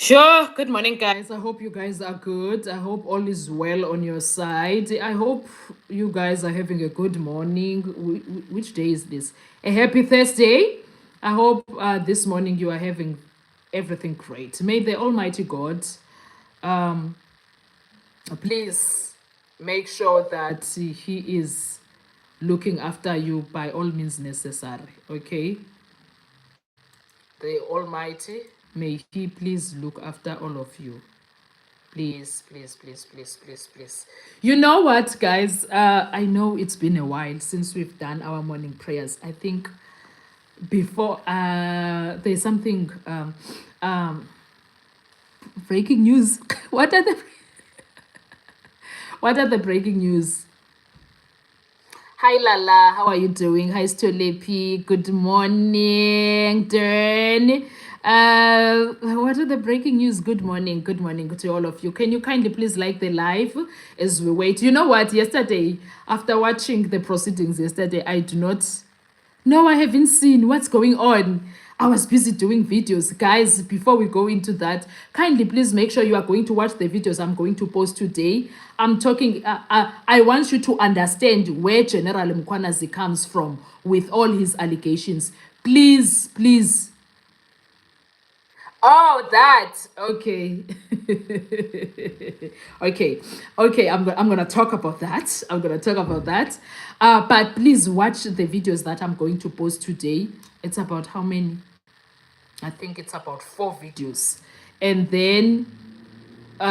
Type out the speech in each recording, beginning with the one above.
Sure. Good morning, guys. I hope you guys are good. I hope all is well on your side. I hope you guys are having a good morning. Which day is this? A happy Thursday. I hope this morning you are having everything great. May the Almighty God please make sure that He is looking after you by all means necessary. Okay? The Almighty, may He please look after all of you. Please, please, please, please, please, please. You know what, guys? I know it's been a while since we've done our morning prayers. I think before there's something breaking news. What are the breaking news? Hi Lala, how are you doing? Hi Stolepi, good morning, Dern. What are the breaking news? Good morning to all of you. Can you kindly please like the live as we wait? You know what? Yesterday, after watching the proceedings yesterday, I do not. No, I haven't seen what's going on. I was busy doing videos. Guys, before we go into that, kindly please make sure you are going to watch the videos I'm going to post today. I'm talking, I want you to understand where General Mkwanazi comes from with all his allegations. Please, please. Oh, that. Okay. Okay. I'm gonna talk about that. But please watch the videos that I'm going to post today. It's about how many? I think it's about 4 videos. And then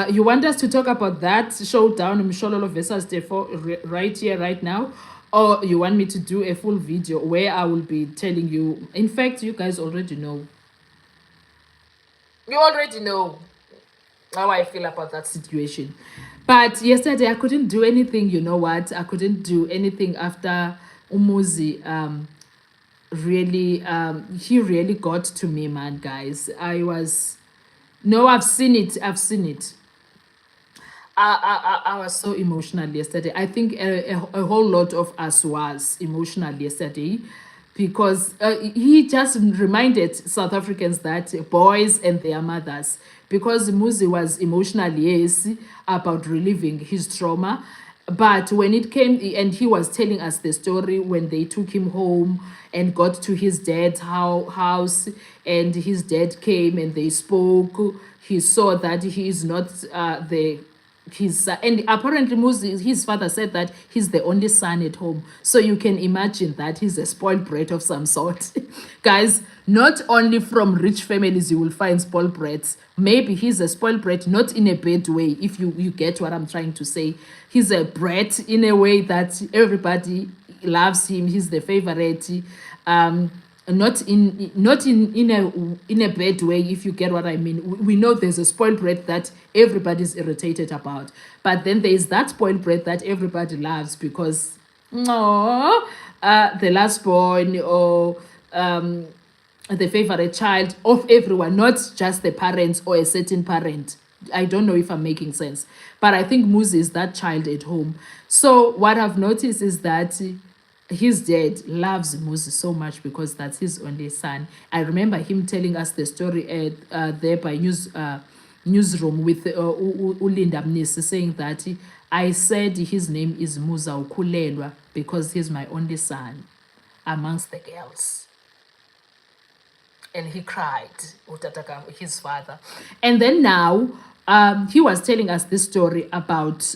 you want us to talk about that showdown Mshololo versus Defo right here, right now? Or you want me to do a full video where I will be telling you? In fact, you guys already know. You already know how I feel about that situation. But yesterday I couldn't do anything. You know what? I couldn't do anything after Muzi really he really got to me, man, guys. I've seen it. I was so emotional yesterday. I think a whole lot of us was emotional yesterday because he just reminded South Africans that boys and their mothers, because Muzi was emotional, yes, about relieving his trauma. But when it came, and he was telling us the story when they took him home and got to his dad's house, and his dad came and they spoke. He saw that he is not and apparently Muzi, his father said that he's the only son at home. So you can imagine that he's a spoiled brat of some sort. Guys, not only from rich families you will find spoiled brats. Maybe he's a spoiled brat, not in a bad way, if you get what I'm trying to say. He's a brat in a way that everybody loves him. He's the favorite. Not in a bad way, if you get what I mean. We know there's a spoiled brat that everybody's irritated about, but then there's that spoiled brat that everybody loves because the last born, or the favorite child of everyone, not just the parents or a certain parent. I don't know if I'm making sense, but I think Muzi is that child at home. So what I've noticed is that his dad loves Muzi so much because that's his only son. I remember him telling us the story there by newsroom with Ulinda Mnisi, saying that I said his name is Muza Ukulelwa because he's my only son amongst the girls. And he cried, his father. And then now he was telling us this story about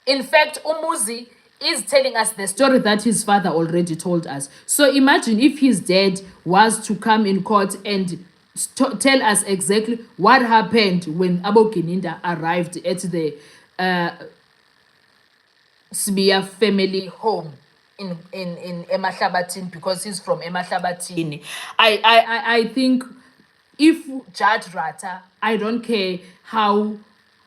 in fact, Umuzi is telling us the story that his father already told us. So imagine if his dad was to come in court and tell us exactly what happened when Abo Gininda arrived at the Sibia family home in Emahlabatin, because he's from Emahlabatin. I think if Judge Rata, I don't care how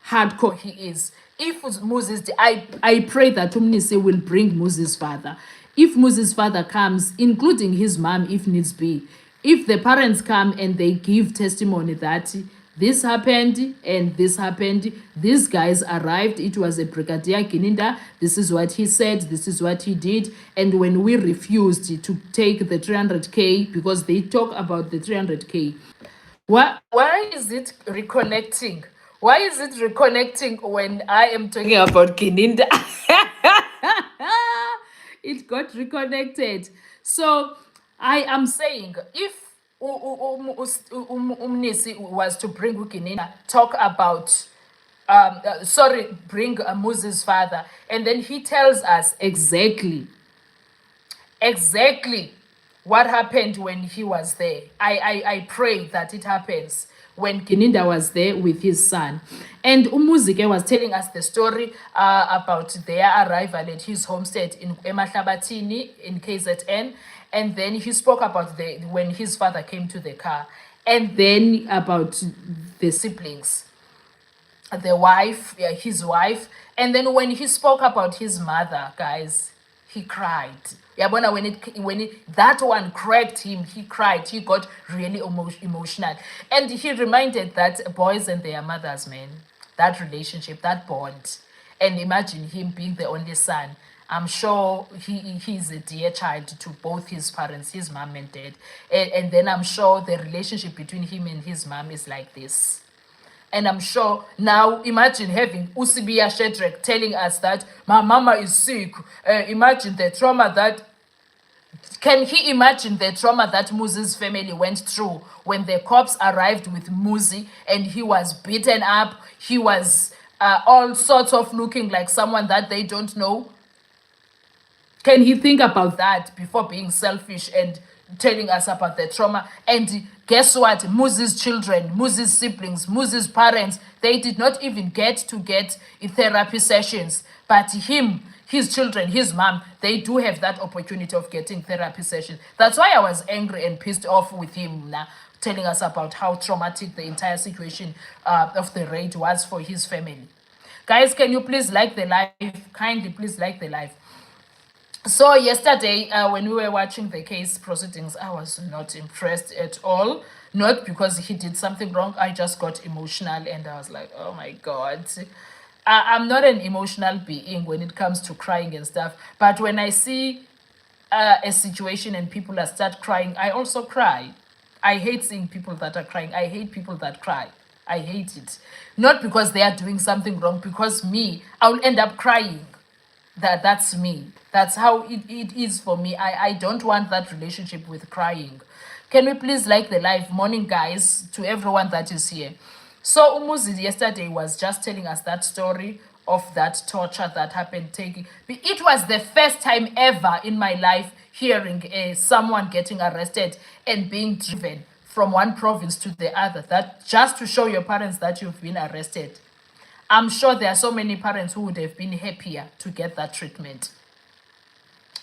hardcore he is, if Moses, I pray that Umnisi will bring Moses' father. If Moses' father comes, including his mom if needs be, if the parents come and they give testimony that this happened and this happened, these guys arrived, it was a Brigadier Gininda, this is what he said, this is what he did, and when we refused to take the 300k, because they talk about the 300k, Why is it reconnecting? Why is it reconnecting when I am talking about Kininda? It got reconnected. So I am saying if Umnisi was to bring Ukininda, talk about bring Muzi's father, and then he tells us exactly what happened when he was there. I pray that it happens when Kininda was there with his son. And Umuzike was telling us the story about their arrival at his homestead in Emahlabatini in KZN. And then he spoke about when his father came to the car. And then about the siblings, the wife, his wife. And then when he spoke about his mother, guys, he cried. Yabona, when that one cracked him, he cried. He got really emotional. And he reminded that boys and their mothers, man, that relationship, that bond. And imagine him being the only son. I'm sure he's a dear child to both his parents, his mom and dad. And then I'm sure the relationship between him and his mom is like this. And I'm sure now, imagine having Usibia Shedrack telling us that my mama is sick. Imagine the trauma that. Can he imagine the trauma that Muzi's family went through when the cops arrived with Muzi and he was beaten up? He was all sorts of looking like someone that they don't know. Can he think about that before being selfish and telling us about the trauma? And guess what? Muzi's children, Muzi's siblings, Muzi's parents, they did not even get therapy sessions. But him, his children, his mom, they do have that opportunity of getting therapy sessions. That's why I was angry and pissed off with him now, telling us about how traumatic the entire situation of the raid was for his family. Guys, can you please like the live? Kindly, please like the live. So yesterday, when we were watching the case proceedings, I was not impressed at all. Not because he did something wrong. I just got emotional and I was like, oh my God. I'm not an emotional being when it comes to crying and stuff. But when I see a situation and people start crying, I also cry. I hate seeing people that are crying. I hate people that cry. I hate it. Not because they are doing something wrong, because me, I'll end up crying. That's me. That's how it is for me. I don't want that relationship with crying. Can we please like the live? Morning, guys, to everyone that is here. So Muzi yesterday was just telling us that story of that torture that happened. It was the first time ever in my life hearing someone getting arrested and being driven from one province to the other. That just to show your parents that you've been arrested. I'm sure there are so many parents who would have been happier to get that treatment.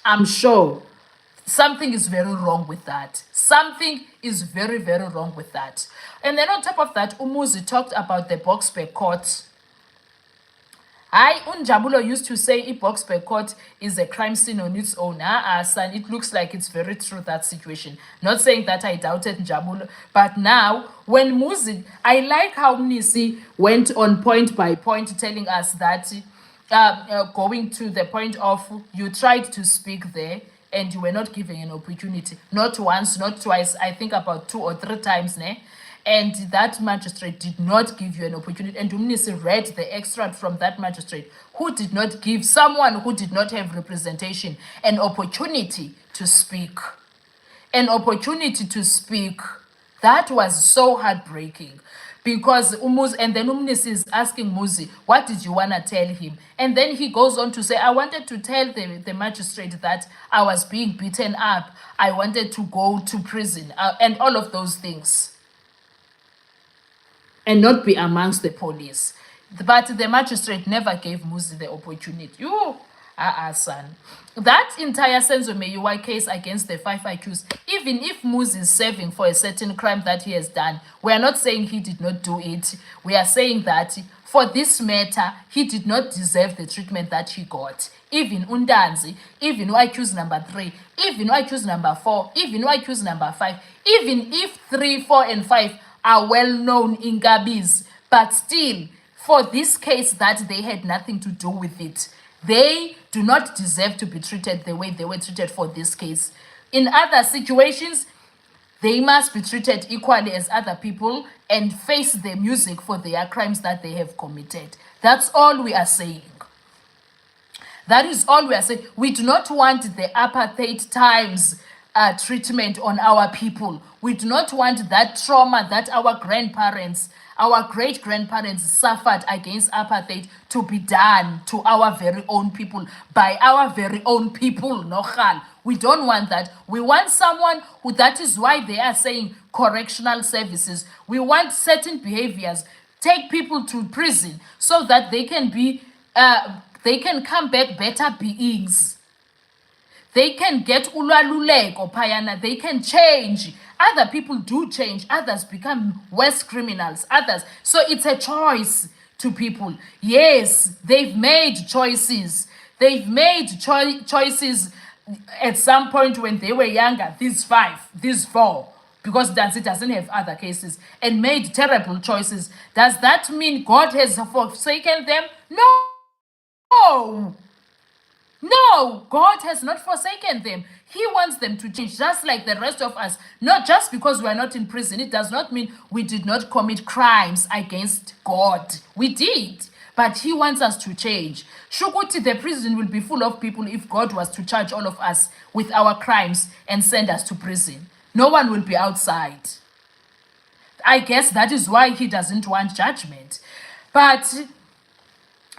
I'm sure something is very wrong with that. Something is very, very wrong with that. And then on top of that, Umuzi talked about the Boksburg court. Unjabulo used to say Boksburg court is a crime scene on its own. And it looks like it's very true, that situation. Not saying that I doubted Njabulo, but now when Muzi, I like how Nisi went on point by point telling us that going to the point of you tried to speak there and you were not given an opportunity. Not once, not twice, I think about 2 or 3 times. And that magistrate did not give you an opportunity. And Umnisi read the extract from that magistrate who did not give someone who did not have representation an opportunity to speak. An opportunity to speak. That was so heartbreaking. Because Umnisi is asking Muzi, what did you want to tell him? And then he goes on to say, I wanted to tell the magistrate that I was being beaten up. I wanted to go to prison and all of those things. And not be amongst the police. But the magistrate never gave Muzi the opportunity. Son. That entire Senzo Meyiwa case against the 5 IQs, even if Muzi is serving for a certain crime that he has done, we are not saying he did not do it. We are saying that for this matter, he did not deserve the treatment that he got. Even Undanzi, even IQs number 3, even IQs number 4, even IQs number 5, even if 3, 4, and 5 are well known in Gabiz, but still, for this case that they had nothing to do with it, they do not deserve to be treated the way they were treated for this case. In other situations, They must be treated equally as other people and face the music for their crimes that they have committed. That's all we are saying. That is all we are saying. We do not want the apartheid times treatment on our people. We do not want that trauma that our grandparents, our great-grandparents suffered against apartheid to be done to our very own people, by our very own people. Nochal. We don't want that. We want someone who, that is why they are saying correctional services. We want certain behaviors. Take people to prison so that they can be, they can come back better beings. They can get ulwaluleko phayana. They can change. Other people do change. Others become worse criminals. Others. So it's a choice to people. Yes, they've made choices. They've made choices at some point when they were younger. These 5, these 4. Because Dancy doesn't have other cases. And made terrible choices. Does that mean God has forsaken them? No. No, God has not forsaken them. He wants them to change, just like the rest of us. Not just because we are not in prison. It does not mean we did not commit crimes against God. We did. But he wants us to change. Shukuti, the prison will be full of people if God was to charge all of us with our crimes and send us to prison. No one will be outside. I guess that is why he doesn't want judgment. But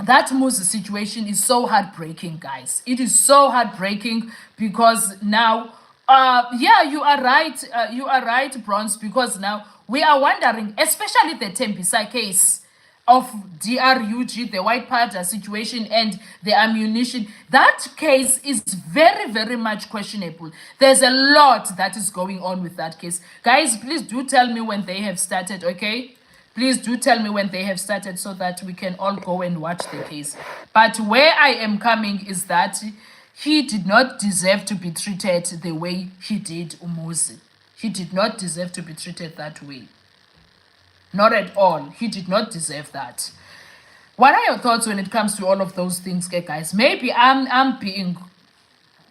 that Muzi situation is so heartbreaking, guys. It is so heartbreaking because now, yeah, you are right. You are right, Bronze, because now we are wondering, especially the Tembisa case of DRUG, the white powder situation and the ammunition. That case is very, very much questionable. There's a lot that is going on with that case. Guys, please do tell me when they have started, okay? Please do tell me when they have started so that we can all go and watch the case. But where I am coming is that he did not deserve to be treated the way he did Muzi. He did not deserve to be treated that way. Not at all. He did not deserve that. What are your thoughts when it comes to all of those things, guys? Maybe I'm being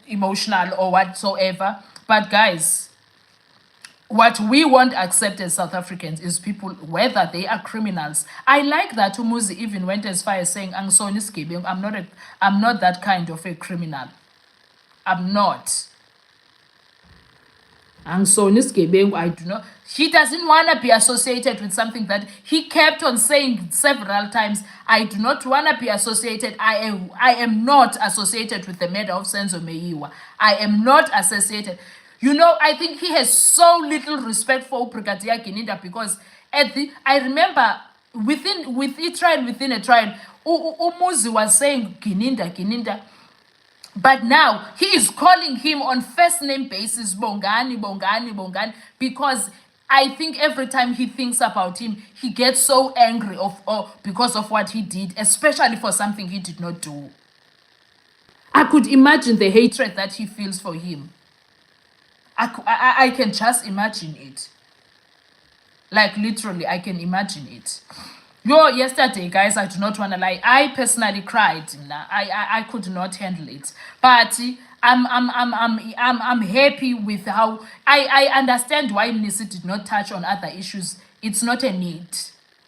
emotional or whatsoever. But guys, what we won't accept as South Africans is people, whether they are criminals. I like that Muzi even went as far as saying, I'm not that kind of a criminal. I'm not. I do not. He doesn't want to be associated with something that he kept on saying several times. I do not want to be associated. I am not associated with the murder of Senzo Meyiwa. I am not associated. You know, I think he has so little respect for Brigadier Gininda because I remember within a trial, Muzi was saying Gininda. But now he is calling him on first name basis, Bongani, because I think every time he thinks about him, he gets so angry because of what he did, especially for something he did not do. I could imagine the hatred that he feels for him. I can just imagine it. Like literally, I can imagine it. Yesterday, guys, I do not want to lie. I personally cried. I could not handle it. But I'm happy with how I understand why Nisi did not touch on other issues. It's not a need.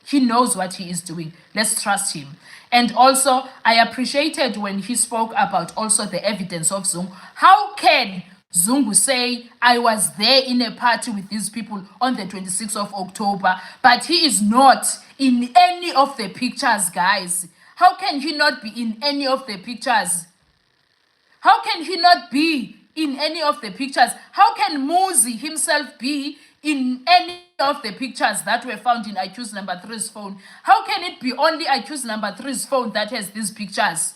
He knows what he is doing. Let's trust him. And also, I appreciated when he spoke about also the evidence of Zungu. How can Zungu say, I was there in a party with these people on the 26th of October, but he is not in any of the pictures, guys? How can he not be in any of the pictures? How can he not be in any of the pictures? How can Muzi himself be in any of the pictures that were found in accused number 3's phone? How can it be only accused number 3's phone that has these pictures?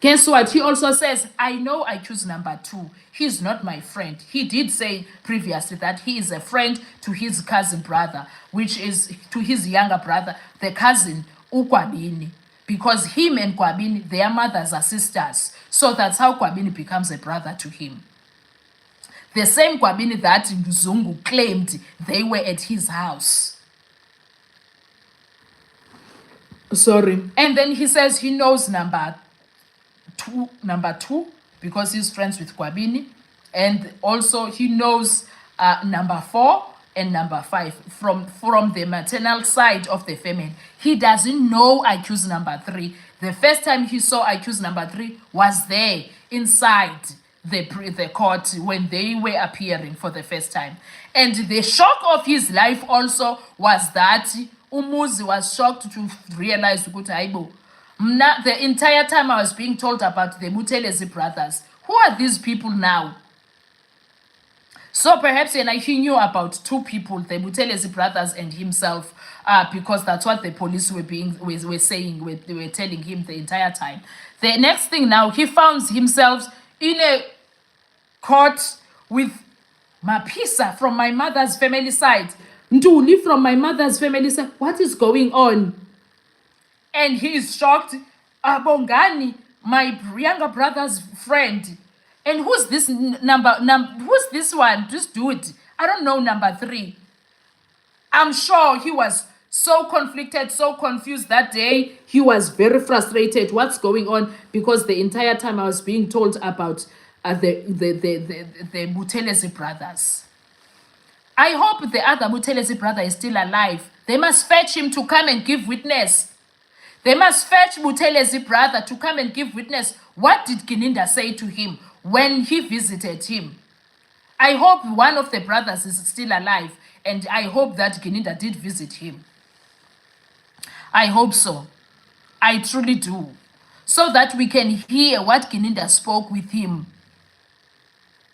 Guess what? He also says, I know I choose number 2. He's not my friend. He did say previously that he is a friend to his cousin brother, which is to his younger brother, the cousin Ukwabini. Because him and Kwabini, their mothers are sisters. So that's how Kwabini becomes a brother to him. The same Kwabini that Zungu claimed they were at his house. Sorry. And then he says he knows number two because he's friends with Kwabini, and also he knows number 4 and number 5 from the maternal side of the family. He doesn't know accused number 3. The first time he saw accused number 3 was there inside the court when they were appearing for the first time. And the shock of his life also was that Muzi was shocked to realize ukuthi hayibo, the entire time I was being told about the Buthelezi brothers. Who are these people now? So perhaps he knew about 2 people, the Buthelezi brothers and himself, because that's what the police were saying, they were telling him the entire time. The next thing now, he found himself in a court with Mapisa from my mother's family side. Ntuli from my mother's family side. What is going on? And he is shocked. Bongani, my younger brother's friend. And who's this who's this one? This dude. I don't know number 3. I'm sure he was so conflicted, so confused that day. He was very frustrated. What's going on? Because the entire time I was being told about the Buthelezi brothers. I hope the other Buthelezi brother is still alive. They must fetch him to come and give witness. They must fetch Buthelezi brother to come and give witness. What did Kininda say to him when he visited him? I hope one of the brothers is still alive, and I hope that Kininda did visit him. I hope so. I truly do. So that we can hear what Kininda spoke with him.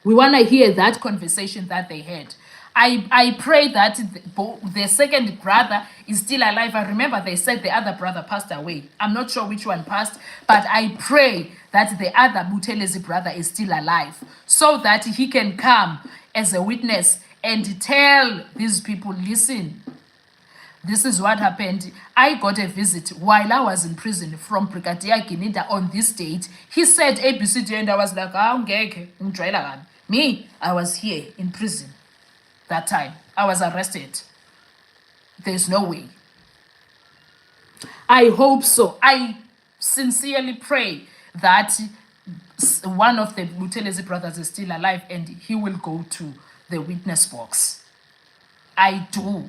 We want to hear that conversation that they had. I pray that the second brother is still alive. I remember they said the other brother passed away. I'm not sure which one passed, but I pray that the other Buthelezi brother is still alive so that he can come as a witness and tell these people, listen, this is what happened. I got a visit while I was in prison from Brigadier Kininda on this date. He said ABCD and I was like, me, I was here in prison. That time, I was arrested. There's no way. I hope so. I sincerely pray that one of the Buthelezi brothers is still alive and he will go to the witness box. I do.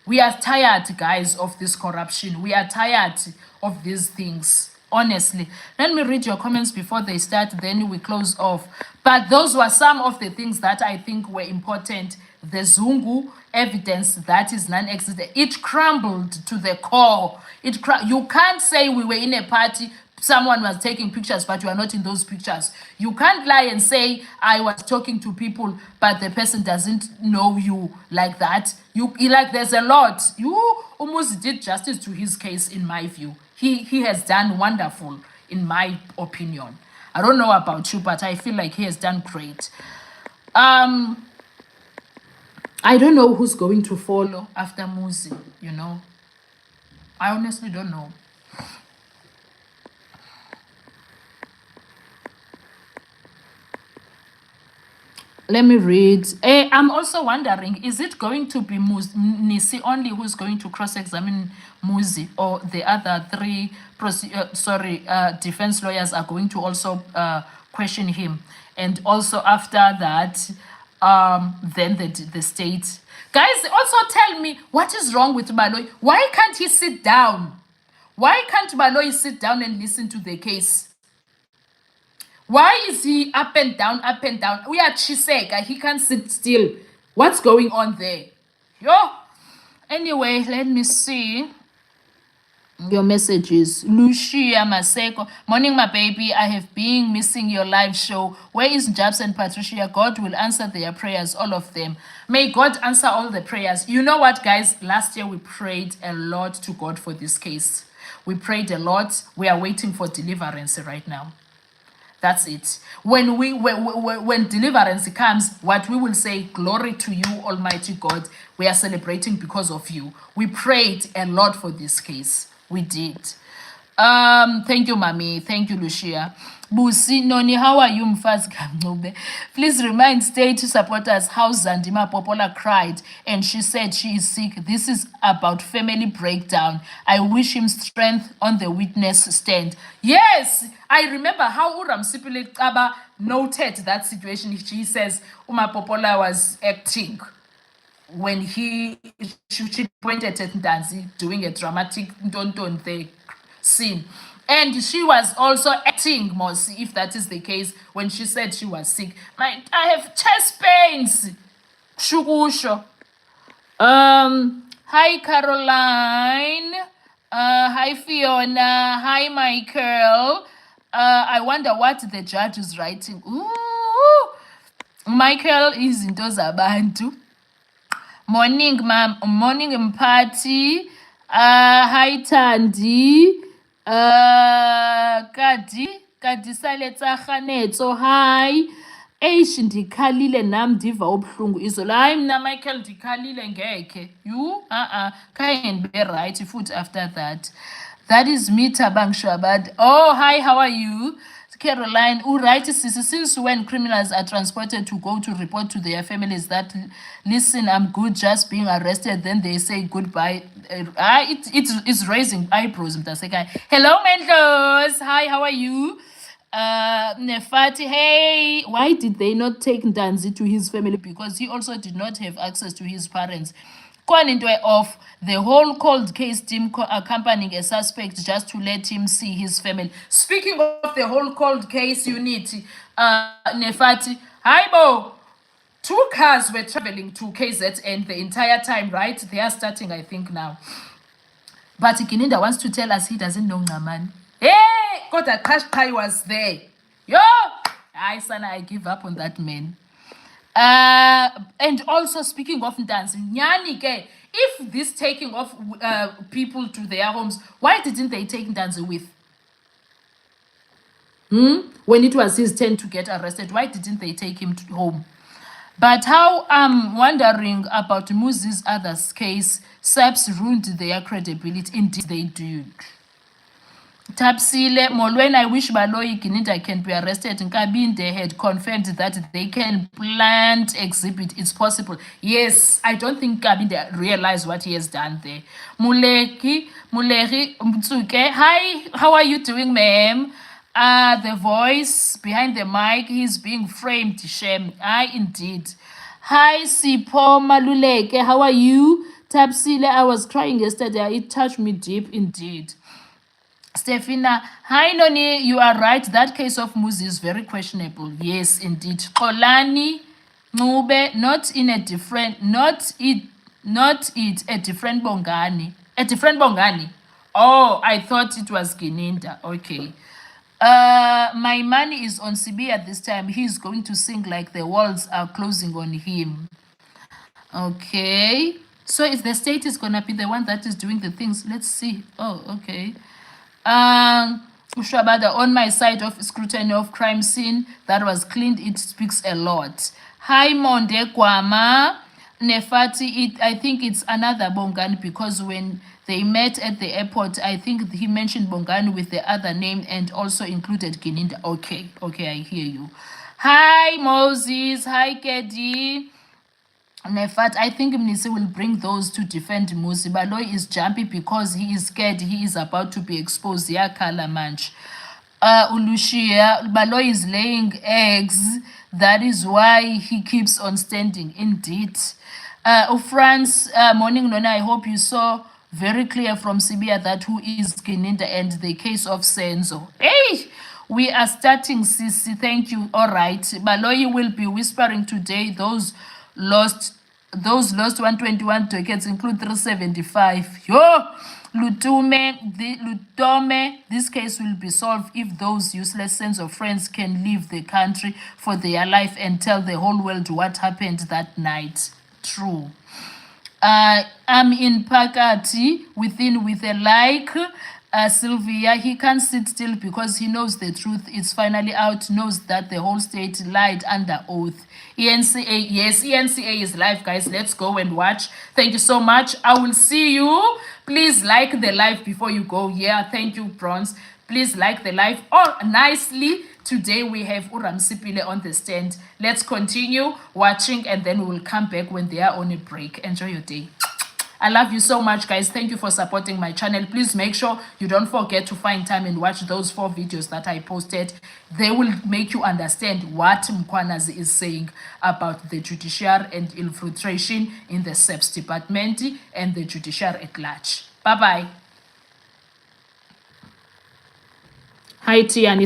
We are tired, guys, of this corruption. We are tired of these things. Honestly, let me read your comments before they start, then we close off. But those were some of the things that I think were important. The Zungu evidence that is non-existent, it crumbled to the core. You can't say we were in a party, someone was taking pictures, but you are not in those pictures. You can't lie and say I was talking to people, but the person doesn't know you like that. There's a lot. Muzi did justice to his case, in my view. He has done wonderful, in my opinion. I don't know about you, but I feel like he has done great. I don't know who's going to follow after Muzi, I honestly don't know. Let me read. I'm also wondering, is it going to be Nisi only who's going to cross-examine Muzi, or the other 3 defense lawyers are going to also question him? And also after that, then the state. Guys, also tell me, what is wrong with Baloyi? Why can't he sit down? Why can't Baloyi sit down and listen to the case? Why is he up and down, up and down? We are Chiseka. He can't sit still. What's going on there? Anyway, let me see your messages. Lucia Maseko. Morning, my baby. I have been missing your live show. Where is Jabs and Patricia? God will answer their prayers, all of them. May God answer all the prayers. You know what, guys? Last year we prayed a lot to God for this case. We prayed a lot. We are waiting for deliverance right now. That's it. When deliverance comes, what we will say, glory to you, Almighty God. We are celebrating because of you. We prayed a lot for this case. We did. Thank you, Mami. Thank you, Lucia. Busi, Noni, how are you, Mfazi Kamnube? Please remind state supporters how Zandima Popola cried and she said she is sick. This is about family breakdown. I wish him strength on the witness stand. Yes, I remember how Uram Sipile Kaba noted that situation. She says Uma Popola was acting when she pointed at Ndanzi doing a dramatic Ntonton the scene. And she was also acting, Mosi, if that is the case, when she said she was sick. I have chest pains. Shukusho. Hi Caroline. Hi Fiona. Hi Michael. I wonder what the judge is writing. Ooh. Michael is into zabantu. Morning, ma'am. Morning, Mpati. Hi, Tandi. Kadi saletsa khanetso. Hi. Eish ndikhalile nam ndiva ubuhlungu izolo. Hayi mna Michael ndikhalile ngeke. You? Can't be right foot after that. That is me Tabang Shabad. Oh, hi, how are you? Caroline, right, since when criminals are transported to go to report to their families that, listen, I'm good just being arrested, then they say goodbye. It's raising eyebrows. Hello, Mentos. Hi, how are you? Nefati, hey, why did they not take Ndanzi to his family? Because he also did not have access to his parents. Of the whole cold case team accompanying a suspect just to let him see his family. Speaking of the whole cold case unit, Nefati, hi Bo. 2 cars were traveling to KZN the entire time, right? They are starting, I think, now. But Kininda wants to tell us he doesn't know Naman. Hey, got a crash car was there. Yo, I give up on that man. And also speaking of dancing, if this taking of people to their homes, why didn't they take dancing with? When it was his turn to get arrested, why didn't they take him to home? But how I'm wondering about Muzi's other case, SAPS ruined their credibility. Indeed, they do. Tapsile Molweni, I wish Baloyi Kininda can be arrested. Nkabinde had confirmed that they can plant exhibit. It's possible. Yes, I don't think Kabinde realized what he has done there. Muleri Mtsuke, hi, how are you doing, ma'am? The voice behind the mic, he's being framed. Shame. Indeed. Hi, Sipo Maluleke, how are you? Tapsile, I was crying yesterday. It touched me deep indeed. Stefina, hi Noni, you are right. That case of Muzi is very questionable. Yes, indeed. Kolani, Nube, not a different Bongani. A different Bongani. Oh, I thought it was Gininda. Okay. My money is on CB at this time. He's going to sing like the walls are closing on him. Okay. So if the state is gonna be the one that is doing the things, let's see. Oh, okay. Ushabada, on my side of scrutiny of crime scene that was cleaned, it speaks a lot. Hi Monde Kwama Nefati, I think it's another Bongani because when they met at the airport, I think he mentioned Bongani with the other name and also included Gininda. Okay, I hear you. Hi Moses, hi Kedi. Nefat, I think Mnisi will bring those to defend Muzi. Baloyi is jumpy because he is scared he is about to be exposed. Yakala manch. Ulushia, Baloyi is laying eggs. That is why he keeps on standing. Indeed. France, morning Nona, I hope you saw very clear from Sibia that who is Gininda and the case of Senzo. Hey! We are starting, Sisi. Thank you. All right. Baloyi will be whispering today those lost 121 tickets include 375. Yo, Lutome, this case will be solved if those useless sons of friends can leave the country for their life and tell the whole world what happened that night. True. I'm in Pakati with a like. Sylvia, he can't sit still because he knows the truth. It's finally out, knows that the whole state lied under oath. ENCA is live, guys. Let's go and watch. Thank you so much. I will see you Please like the live before you go. Yeah, thank you, Bronze. Please like the live. Oh, nicely. Today we have Uramsipile on the stand. Let's continue watching and then we will come back when they are on a break. Enjoy your day. I love you so much, guys. Thank you for supporting my channel. Please make sure you don't forget to find time and watch those 4 videos that I posted. They will make you understand what Mkwanazi is saying about the judiciary and infiltration in the SEPS department and the judiciary at large. Bye-bye. Hi, Tiani.